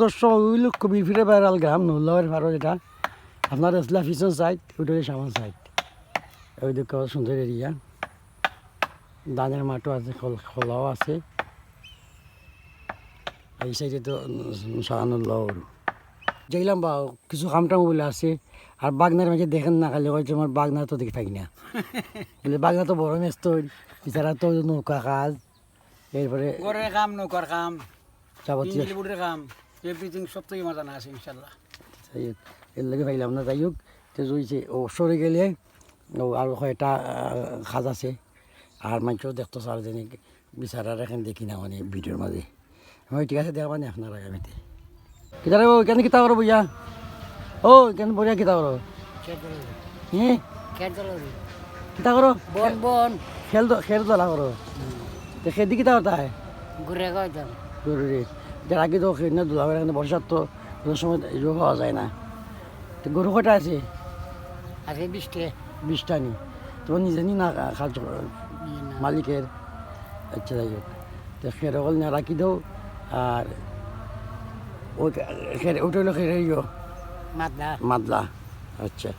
দর্শক ওই লোক কবির ফিরে বেড়াল গ্রাম নৌলাওয়ের ভাড়া যেটা আপনার আসলা পিছন সাইড ওইটাই সামান সাইড ওই দিকে সুন্দর এরিয়া ধানের মাঠও আছে খোলাও আছে এই সাইডে তো সারানোর লওয়ার যেলাম বা কিছু কামটাম বলে আছে আর বাগনার মাঝে দেখেন না খালি হয়তো আমার বাগনা তো দেখে থাকি না বলে বাগনা তো বড় মেস তো বিচারা তো নৌকা কাজ এরপরে ঘরের কাম নৌকার কাম যাবতীয় বুড়ের কাম এভরিথিং সব থেকে মজা না আছে ইনশাল্লাহ এর লাগে পাইলাম না যাই হোক তো জইছে ও সরে গেলে ও আর কয়েকটা কাজ আছে আর মানুষও দেখতো স্যার জানি বিচারার এখন দেখি না মানে ভিডিওর মাঝে আমি ঠিক আছে দেখা মানে আপনার আগামীতে কিতা রে কেন কিতা করো বইয়া ও কেন বইয়া কিতা করো হ্যাঁ কিতা করো বন বন খেল তোলা করো তো খেদি কিতা করতা হয় ঘুরে গাইতাম জরুরি যার আগে তো খেয়ে না দুলাবের এখানে বর্ষার তো কোনো সময় ইয়ে পাওয়া যায় না তো গরু কটা আছে আছে 20টা নি তোমার নিজে নি না খাল মালিকের আচ্ছা যাই হোক তো খেরকল না রাখি দাও আর ওটা হলো খেয়ে মাদলা মাদলা আচ্ছা